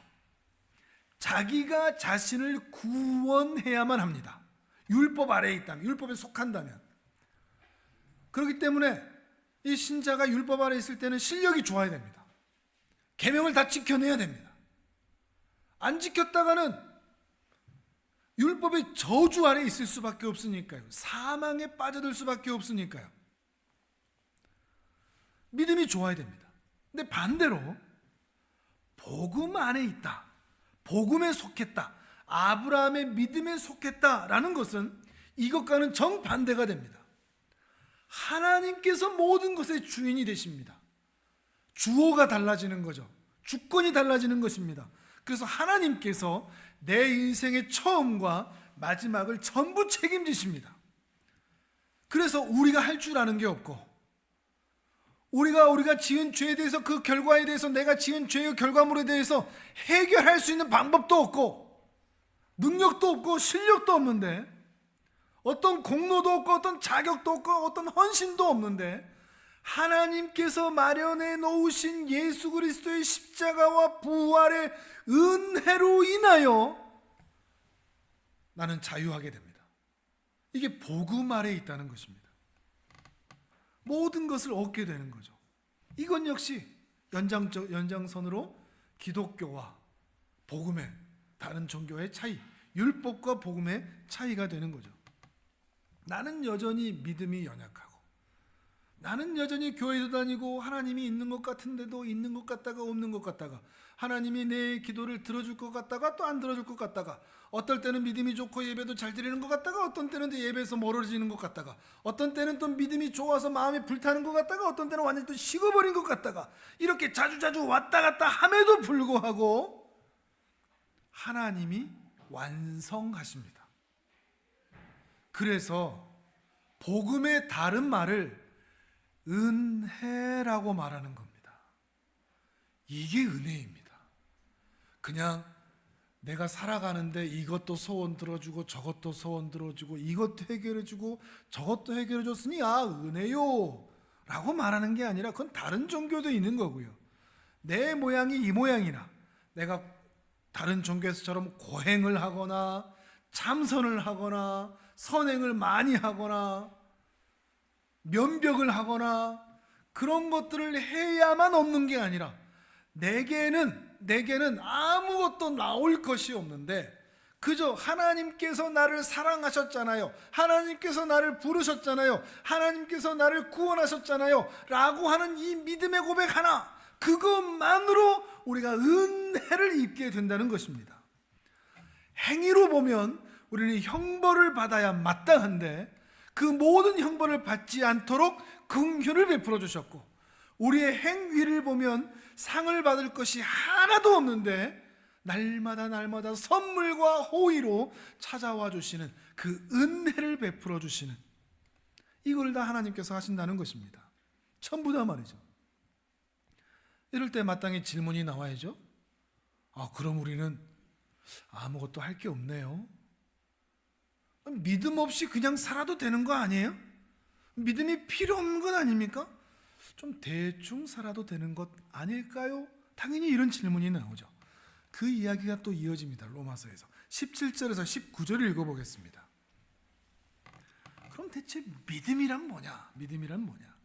자기가 자신을 구원해야만 합니다. 율법 아래에 있다면, 율법에 속한다면. 그렇기 때문에 이 신자가 율법 아래에 있을 때는 실력이 좋아야 됩니다. 계명을 다 지켜내야 됩니다. 안 지켰다가는 율법의 저주 아래에 있을 수밖에 없으니까요. 사망에 빠져들 수밖에 없으니까요. 믿음이 좋아야 됩니다. 근데 반대로 복음 안에 있다, 복음에 속했다, 아브라함의 믿음에 속했다라는 것은 이것과는 정반대가 됩니다. 하나님께서 모든 것의 주인이 되십니다. 주어가 달라지는 거죠. 주권이 달라지는 것입니다. 그래서 하나님께서 내 인생의 처음과 마지막을 전부 책임지십니다. 그래서 우리가 할 줄 아는 게 없고, 우리가 지은 죄에 대해서, 그 결과에 대해서, 내가 지은 죄의 결과물에 대해서 해결할 수 있는 방법도 없고, 능력도 없고 실력도 없는데, 어떤 공로도 없고 어떤 자격도 없고 어떤 헌신도 없는데, 하나님께서 마련해 놓으신 예수 그리스도의 십자가와 부활의 은혜로 인하여 나는 자유하게 됩니다. 이게 복음 아래에 있다는 것입니다. 모든 것을 얻게 되는 거죠. 이건 역시 연장선으로 기독교와 복음의, 다른 종교의 차이, 율법과 복음의 차이가 되는 거죠. 나는 여전히 믿음이 연약하고, 나는 여전히 교회도 다니고 하나님이 있는 것 같은데도 있는 것 같다가 없는 것 같다가, 하나님이 내 기도를 들어줄 것 같다가 또 안 들어줄 것 같다가, 어떨 때는 믿음이 좋고 예배도 잘 드리는 것 같다가 어떤 때는 예배에서 멀어지는 것 같다가, 어떤 때는 또 믿음이 좋아서 마음이 불타는 것 같다가 어떤 때는 완전히 또 식어버린 것 같다가, 이렇게 자주자주 왔다 갔다 함에도 불구하고 하나님이 완성하십니다. 그래서 복음의 다른 말을 은혜라고 말하는 겁니다. 이게 은혜입니다. 그냥 내가 살아가는데 이것도 소원 들어주고 저것도 소원 들어주고 이것도 해결해주고 저것도 해결해줬으니 은혜요 라고 말하는 게 아니라, 그건 다른 종교도 있는 거고요. 내 모양이 이 모양이나 내가 다른 종교에서처럼 고행을 하거나 참선을 하거나 선행을 많이 하거나 면벽을 하거나 그런 것들을 해야만 없는 게 아니라, 내게는 아무것도 나올 것이 없는데 그저 하나님께서 나를 사랑하셨잖아요, 하나님께서 나를 부르셨잖아요, 하나님께서 나를 구원하셨잖아요 라고 하는 이 믿음의 고백 하나, 그것만으로 우리가 은혜를 입게 된다는 것입니다. 행위로 보면 우리는 형벌을 받아야 마땅한데 그 모든 형벌을 받지 않도록 긍휼을 베풀어 주셨고, 우리의 행위를 보면 상을 받을 것이 하나도 없는데 날마다 선물과 호의로 찾아와 주시는 그 은혜를 베풀어 주시는, 이걸 다 하나님께서 하신다는 것입니다. 전부 다 말이죠. 이럴 때 마땅히 질문이 나와야죠. 그럼 우리는 아무것도 할 게 없네요. 믿음 없이 그냥 살아도 되는 거 아니에요? 믿음이 필요 없는 것 아닙니까? 좀 대충 살아도 되는 것 아닐까요? 당연히 이런 질문이 나오죠. 그 이야기가 또 이어집니다. 로마서에서 17절에서 19절을 읽어보겠습니다. 그럼 대체 믿음이란 뭐냐? 믿음이란 뭐냐?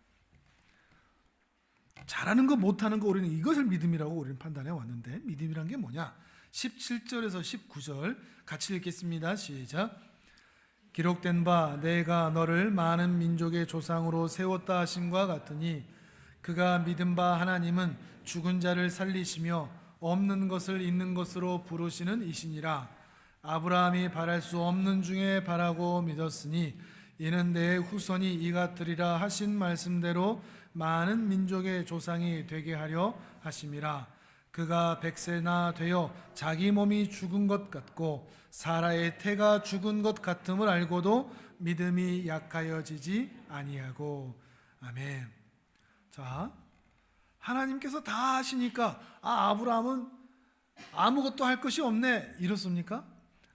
잘하는 거 못하는 거, 우리는 이것을 믿음이라고 우리는 판단해 왔는데, 믿음이란 게 뭐냐? 17절에서 19절 같이 읽겠습니다. 시작. 기록된 바 내가 너를 많은 민족의 조상으로 세웠다 하심과 같으니, 그가 믿은 바 하나님은 죽은 자를 살리시며 없는 것을 있는 것으로 부르시는 이시니라. 아브라함이 바랄 수 없는 중에 바라고 믿었으니 이는 내 후손이 이같으리라 하신 말씀대로 많은 민족의 조상이 되게 하려 하심이라. 그가 100세나 되어 자기 몸이 죽은 것 같고 사라의 태가 죽은 것 같음을 알고도 믿음이 약하여지지 아니하고. 아멘. 자, 하나님께서 다 하시니까 아브라함은 아무것도 할 것이 없네 이렇습니까?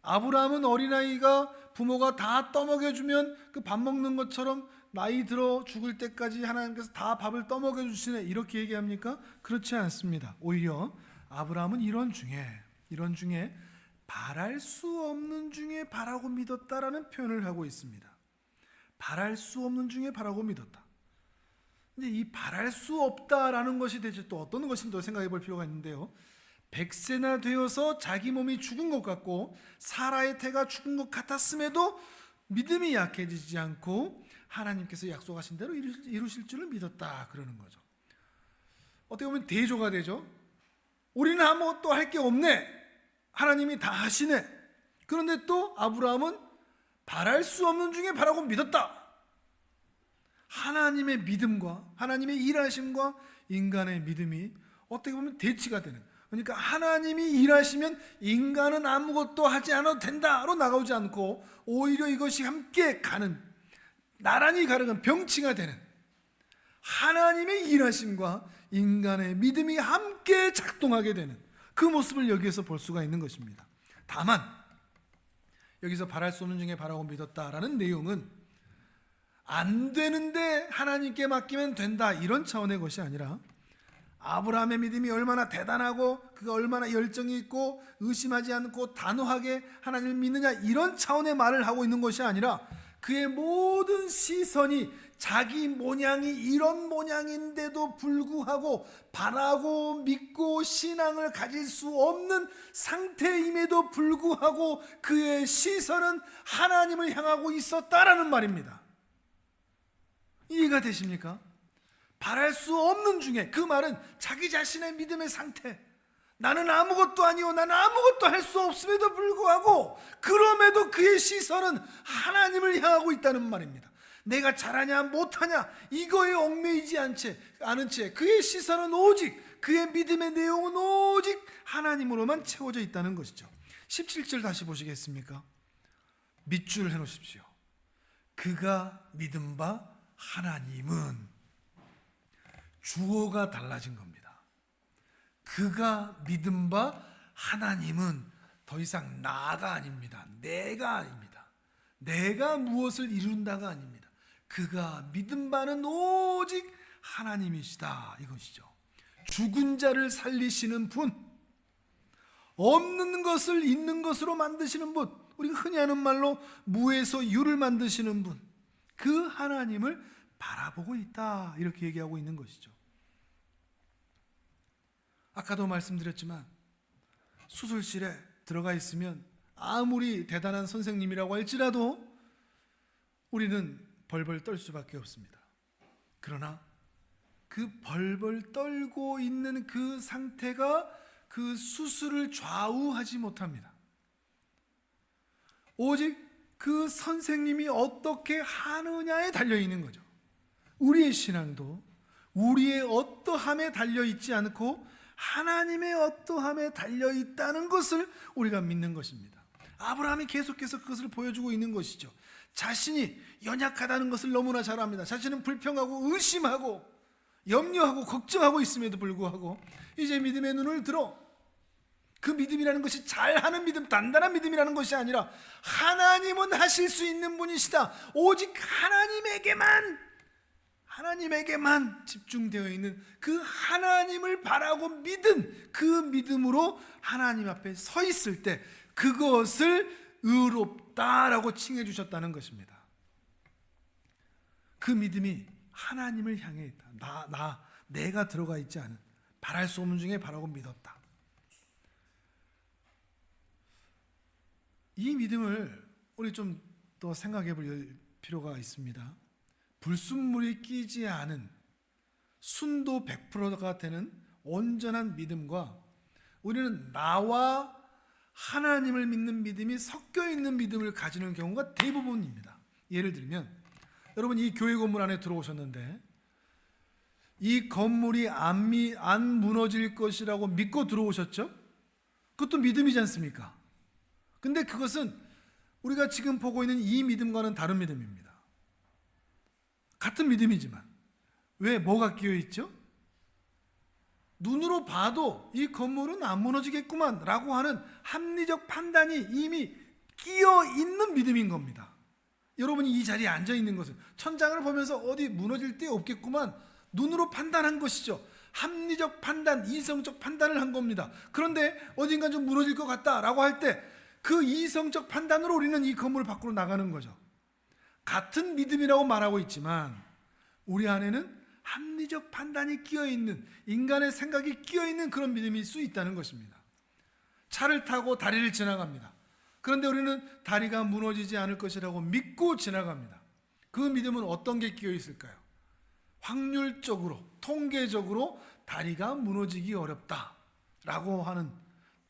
아브라함은 어린아이가 부모가 다 떠먹여주면 그 밥 먹는 것처럼 나이 들어 죽을 때까지 하나님께서 다 밥을 떠먹여 주시네 이렇게 얘기합니까? 그렇지 않습니다. 오히려 아브라함은 이런 중에 바랄 수 없는 중에 바라고 믿었다라는 표현을 하고 있습니다. 바랄 수 없는 중에 바라고 믿었다. 근데 이 바랄 수 없다라는 것이 대체 또 어떤 것인지 생각해 볼 필요가 있는데요. 100세나 되어서 자기 몸이 죽은 것 같고 사라의 태가 죽은 것 같았음에도 믿음이 약해지지 않고 하나님께서 약속하신 대로 이루실 줄을 믿었다 그러는 거죠. 어떻게 보면 대조가 되죠. 우리는 아무것도 할 게 없네, 하나님이 다 하시네. 그런데 또 아브라함은 바랄 수 없는 중에 바라고 믿었다. 하나님의 믿음과 하나님의 일하심과 인간의 믿음이 어떻게 보면 대치가 되는, 그러니까 하나님이 일하시면 인간은 아무것도 하지 않아도 된다로 나가오지 않고 오히려 이것이 함께 가는, 나란히 가는 병치가 되는 하나님의 일하심과 인간의 믿음이 함께 작동하게 되는 그 모습을 여기에서 볼 수가 있는 것입니다. 다만 여기서 바랄 수 없는 중에 바라고 믿었다라는 내용은 안 되는데 하나님께 맡기면 된다 이런 차원의 것이 아니라 아브라함의 믿음이 얼마나 대단하고 그가 얼마나 열정이 있고 의심하지 않고 단호하게 하나님을 믿느냐 이런 차원의 말을 하고 있는 것이 아니라 그의 모든 시선이 자기 모양이 이런 모양인데도 불구하고 바라고 믿고 신앙을 가질 수 없는 상태임에도 불구하고 그의 시선은 하나님을 향하고 있었다라는 말입니다. 이해가 되십니까? 바랄 수 없는 중에, 그 말은 자기 자신의 믿음의 상태, 나는 아무것도 아니요 나는 아무것도 할 수 없음에도 불구하고 그럼에도 그의 시선은 하나님을 향하고 있다는 말입니다. 내가 잘하냐 못하냐 이거에 얽매이지 않은 채 그의 시선은 오직, 그의 믿음의 내용은 오직 하나님으로만 채워져 있다는 것이죠. 17절 다시 보시겠습니까? 밑줄 해놓으십시오. 그가 믿은 바 하나님은, 주어가 달라진 겁니다. 그가 믿은 바 하나님은 더 이상 나가 아닙니다. 내가 아닙니다. 내가 무엇을 이룬다가 아닙니다. 그가 믿은 바는 오직 하나님이시다 이것이죠. 죽은 자를 살리시는 분, 없는 것을 있는 것으로 만드시는 분, 우리가 흔히 하는 말로 무에서 유를 만드시는 분, 그 하나님을 바라보고 있다 이렇게 얘기하고 있는 것이죠. 아까도 말씀드렸지만 수술실에 들어가 있으면 아무리 대단한 선생님이라고 할지라도 우리는 벌벌 떨 수밖에 없습니다. 그러나 그 벌벌 떨고 있는 그 상태가 그 수술을 좌우하지 못합니다. 오직 그 선생님이 어떻게 하느냐에 달려있는 거죠. 우리의 신앙도 우리의 어떠함에 달려있지 않고 하나님의 어떠함에 달려있다는 것을 우리가 믿는 것입니다. 아브라함이 계속해서 그것을 보여주고 있는 것이죠. 자신이 연약하다는 것을 너무나 잘 압니다. 자신은 불평하고 의심하고 염려하고 걱정하고 있음에도 불구하고 이제 믿음의 눈을 들어 그 믿음이라는 것이 잘하는 믿음, 단단한 믿음이라는 것이 아니라 하나님은 하실 수 있는 분이시다, 오직 하나님에게만 집중되어 있는 그 하나님을 바라고 믿은 그 믿음으로 하나님 앞에 서 있을 때 그것을 의롭다라고 칭해 주셨다는 것입니다. 그 믿음이 하나님을 향해 있다. 내가 들어가 있지 않은, 바랄 수 없는 중에 바라고 믿었다. 이 믿음을 우리 좀 더 생각해 볼 필요가 있습니다. 불순물이 끼지 않은 순도 100%가 되는 온전한 믿음과 우리는 나와 하나님을 믿는 믿음이 섞여 있는 믿음을 가지는 경우가 대부분입니다. 예를 들면 여러분 이 교회 건물 안에 들어오셨는데 이 건물이 안 무너질 것이라고 믿고 들어오셨죠? 그것도 믿음이지 않습니까? 근데 그것은 우리가 지금 보고 있는 이 믿음과는 다른 믿음입니다. 같은 믿음이지만 왜 뭐가 끼어 있죠? 눈으로 봐도 이 건물은 안 무너지겠구만 라고 하는 합리적 판단이 이미 끼어 있는 믿음인 겁니다. 여러분이 이 자리에 앉아 있는 것은 천장을 보면서 어디 무너질 데 없겠구만 눈으로 판단한 것이죠. 합리적 판단, 이성적 판단을 한 겁니다. 그런데 어딘가 좀 무너질 것 같다라고 할 때 그 이성적 판단으로 우리는 이 건물 밖으로 나가는 거죠. 같은 믿음이라고 말하고 있지만 우리 안에는 합리적 판단이 끼어있는, 인간의 생각이 끼어있는 그런 믿음일 수 있다는 것입니다. 차를 타고 다리를 지나갑니다. 그런데 우리는 다리가 무너지지 않을 것이라고 믿고 지나갑니다. 그 믿음은 어떤 게 끼어있을까요? 확률적으로, 통계적으로 다리가 무너지기 어렵다라고 하는,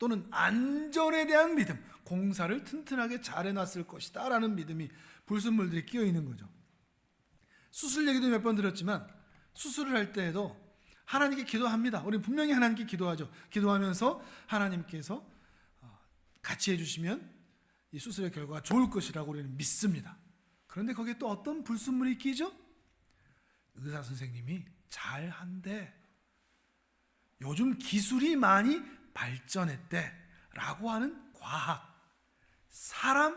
또는 안전에 대한 믿음, 공사를 튼튼하게 잘 해놨을 것이다 라는 믿음이 불순물들이 끼어있는 거죠. 수술 얘기도 몇 번 들었지만 수술을 할 때에도 하나님께 기도합니다. 우리는 분명히 하나님께 기도하죠. 기도하면서 하나님께서 같이 해주시면 이 수술의 결과가 좋을 것이라고 우리는 믿습니다. 그런데 거기에 또 어떤 불순물이 끼죠? 의사 선생님이 잘한대, 요즘 기술이 많이 발전했대 라고 하는 과학, 사람,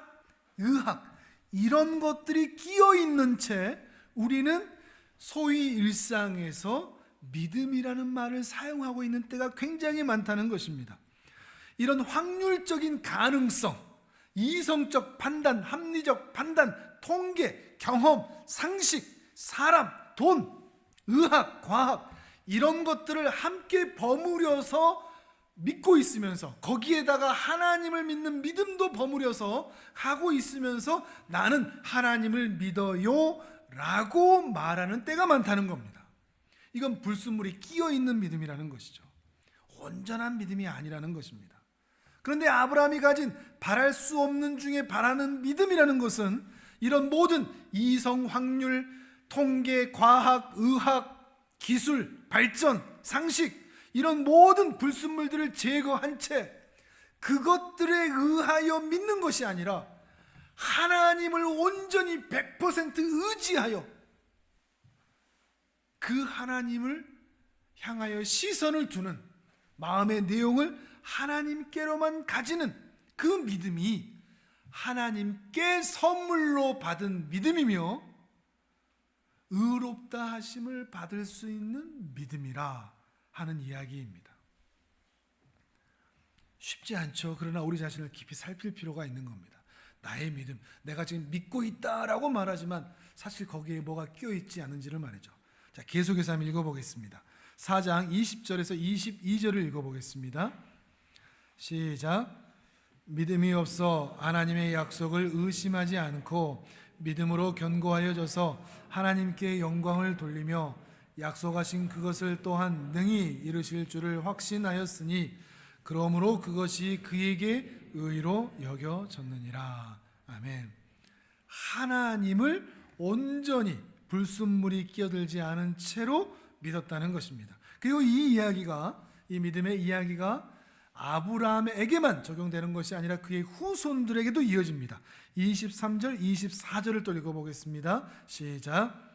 의학 이런 것들이 끼어 있는 채 우리는 소위 일상에서 믿음이라는 말을 사용하고 있는 때가 굉장히 많다는 것입니다. 이런 확률적인 가능성, 이성적 판단, 합리적 판단, 통계, 경험, 상식, 사람, 돈, 의학, 과학 이런 것들을 함께 버무려서 믿고 있으면서 거기에다가 하나님을 믿는 믿음도 버무려서 하고 있으면서 나는 하나님을 믿어요 라고 말하는 때가 많다는 겁니다. 이건 불순물이 끼어 있는 믿음이라는 것이죠. 온전한 믿음이 아니라는 것입니다. 그런데 아브라함이 가진 바랄 수 없는 중에 바라는 믿음이라는 것은 이런 모든 이성, 확률, 통계, 과학, 의학, 기술, 발전, 상식 이런 모든 불순물들을 제거한 채 그것들에 의하여 믿는 것이 아니라 하나님을 온전히 100% 의지하여 그 하나님을 향하여 시선을 두는 마음의 내용을 하나님께로만 가지는 그 믿음이 하나님께 선물로 받은 믿음이며 의롭다 하심을 받을 수 있는 믿음이라 하는 이야기입니다. 쉽지 않죠. 그러나 우리 자신을 깊이 살필 필요가 있는 겁니다. 나의 믿음, 내가 지금 믿고 있다라고 말하지만 사실 거기에 뭐가 끼어있지 않은지를 말이죠. 자, 계속해서 한번 읽어보겠습니다. 4장 20절에서 22절을 읽어보겠습니다. 시작. 믿음이 없어 하나님의 약속을 의심하지 않고 믿음으로 견고하여져서 하나님께 영광을 돌리며 약속하신 그것을 또한 능히 이루실 줄을 확신하였으니 그러므로 그것이 그에게 의로 여겨졌느니라. 아멘. 하나님을 온전히 불순물이 끼어들지 않은 채로 믿었다는 것입니다. 그리고 이 이야기가, 이 믿음의 이야기가 아브라함에게만 적용되는 것이 아니라 그의 후손들에게도 이어집니다. 23절, 24절을 또 읽어보겠습니다. 시작.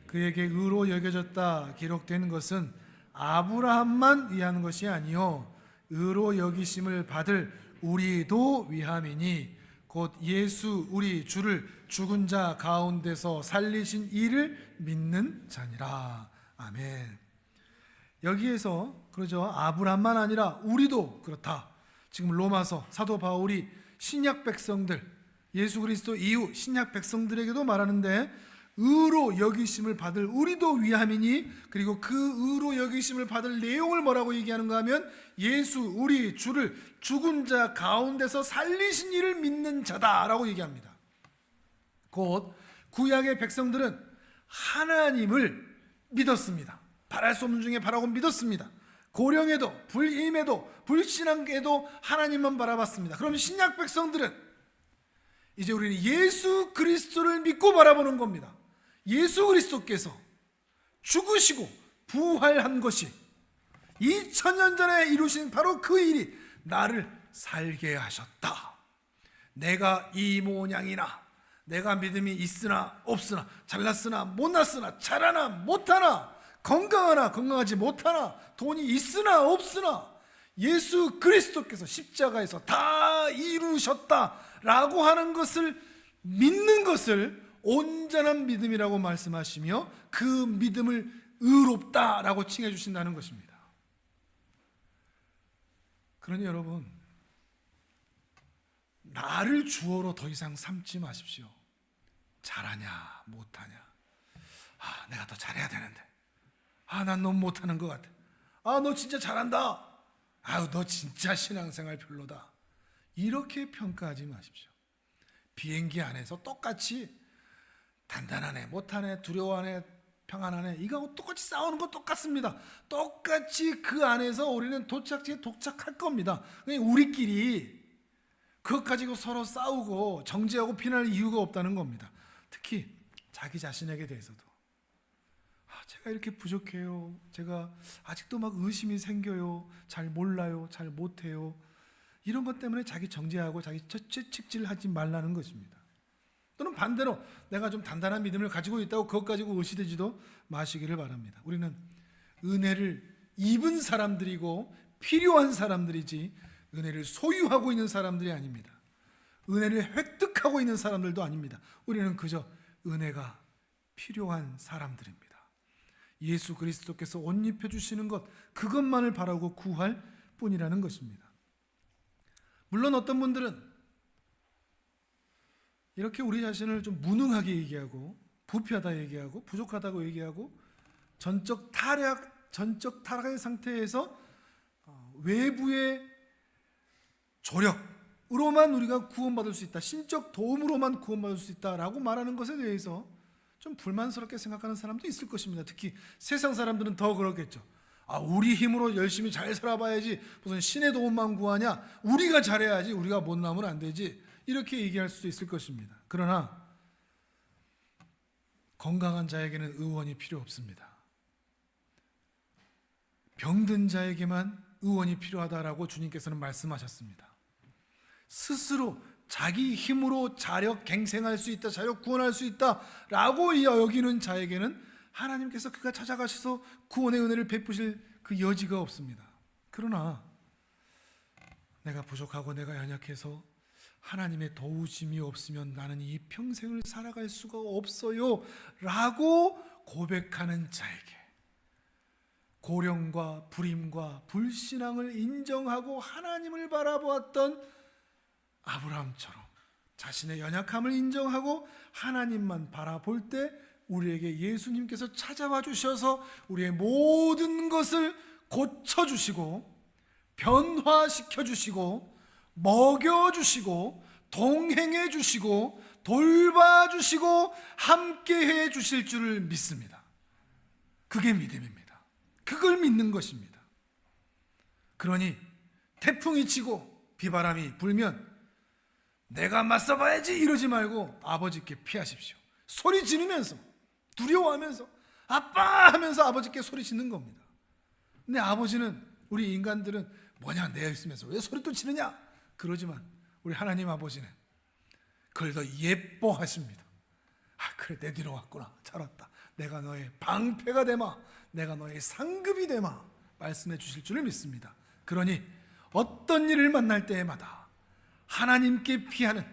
그에게 의로 여겨졌다 기록된 것은 아브라함만 위한 것이 아니요 의로 여기심을 받을 우리도 위함이니 곧 예수 우리 주를 죽은 자 가운데서 살리신 이를 믿는 자니라. 아멘. 여기에서 그러죠. 아브라함만 아니라 우리도 그렇다. 지금 로마서 사도 바울이 신약 백성들, 예수 그리스도 이후 신약 백성들에게도 말하는데 의로 여기심을 받을 우리도 위함이니, 그리고 그 의로 여기심을 받을 내용을 뭐라고 얘기하는가 하면 예수 우리 주를 죽은 자 가운데서 살리신 이를 믿는 자다라고 얘기합니다. 곧 구약의 백성들은 하나님을 믿었습니다. 바랄 수 없는 중에 바라고 믿었습니다. 고령에도 불임에도 불신앙에도 하나님만 바라봤습니다. 그럼 신약 백성들은 이제 우리는 예수 그리스도를 믿고 바라보는 겁니다. 예수 그리스도께서 죽으시고 부활한 것이 2000년 전에 이루신 바로 그 일이 나를 살게 하셨다. 내가 이 모양이나 내가 믿음이 있으나 없으나 잘났으나 못났으나 잘하나 못하나 건강하나 건강하지 못하나 돈이 있으나 없으나 예수 그리스도께서 십자가에서 다 이루셨다라고 하는 것을 믿는 것을 온전한 믿음이라고 말씀하시며 그 믿음을 의롭다라고 칭해 주신다는 것입니다. 그러니 여러분, 나를 주어로 더 이상 삼지 마십시오. 잘하냐 못하냐, 내가 더 잘해야 되는데, 난 너무 못하는 것 같아, 너 진짜 잘한다, 너 진짜 신앙생활 별로다, 이렇게 평가하지 마십시오. 비행기 안에서 똑같이 단단하네 못하네 두려워하네 평안하네 이거하고 똑같이 싸우는 거 똑같습니다. 똑같이 그 안에서 우리는 도착지에 도착할 겁니다. 우리끼리 그것 가지고 서로 싸우고 정죄하고 비난할 이유가 없다는 겁니다. 특히 자기 자신에게 대해서도 제가 이렇게 부족해요, 제가 아직도 막 의심이 생겨요, 잘 몰라요, 잘 못해요, 이런 것 때문에 자기 정죄하고 자기 채찍질하지 말라는 것입니다. 또는 반대로 내가 좀 단단한 믿음을 가지고 있다고 그것 가지고 의시되지도 마시기를 바랍니다. 우리는 은혜를 입은 사람들이고 필요한 사람들이지 은혜를 소유하고 있는 사람들이 아닙니다. 은혜를 획득하고 있는 사람들도 아닙니다. 우리는 그저 은혜가 필요한 사람들입니다. 예수 그리스도께서 옷 입혀주시는 것, 그것만을 바라고 구할 뿐이라는 것입니다. 물론 어떤 분들은 이렇게 우리 자신을 좀 무능하게 얘기하고 부패하다 얘기하고 부족하다고 얘기하고 전적 타락의 상태에서 외부의 조력으로만 우리가 구원받을 수 있다, 신적 도움으로만 구원받을 수 있다라고 말하는 것에 대해서 좀 불만스럽게 생각하는 사람도 있을 것입니다. 특히 세상 사람들은 더 그렇겠죠. 우리 힘으로 열심히 잘 살아봐야지 무슨 신의 도움만 구하냐, 우리가 잘해야지, 우리가 못나면 안 되지, 이렇게 얘기할 수도 있을 것입니다. 그러나 건강한 자에게는 의원이 필요 없습니다. 병든 자에게만 의원이 필요하다라고 주님께서는 말씀하셨습니다. 스스로 자기 힘으로 자력 갱생할 수 있다, 자력 구원할 수 있다라고 여기는 자에게는 하나님께서 그가 찾아가셔서 구원의 은혜를 베푸실 그 여지가 없습니다. 그러나 내가 부족하고 내가 연약해서 하나님의 도우심이 없으면 나는 이 평생을 살아갈 수가 없어요 라고 고백하는 자에게 고령과 불임과 불신앙을 인정하고 하나님을 바라보았던 아브라함처럼 자신의 연약함을 인정하고 하나님만 바라볼 때 우리에게 예수님께서 찾아와 주셔서 우리의 모든 것을 고쳐주시고 변화시켜 주시고 먹여주시고 동행해 주시고 돌봐주시고 함께해 주실 줄을 믿습니다. 그게 믿음입니다. 그걸 믿는 것입니다. 그러니 태풍이 치고 비바람이 불면 내가 맞서봐야지 이러지 말고 아버지께 피하십시오. 소리 지르면서 두려워하면서 아빠 하면서 아버지께 소리 짓는 겁니다. 근데 아버지는, 우리 인간들은 뭐냐, 내가 있으면서 왜 소리 또 지르냐 그러지만 우리 하나님 아버지는 그걸 더 예뻐하십니다. 그래, 내 뒤로 왔구나, 잘 왔다, 내가 너의 방패가 되마, 내가 너의 상급이 되마 말씀해 주실 줄을 믿습니다. 그러니 어떤 일을 만날 때마다 하나님께 피하는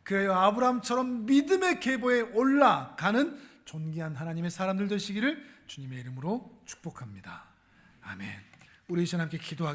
그 아브라함처럼 믿음의 계보에 올라가는 존귀한 하나님의 사람들 되시기를 주님의 이름으로 축복합니다. 아멘. 우리 이 시간 함께 기도하겠습니다.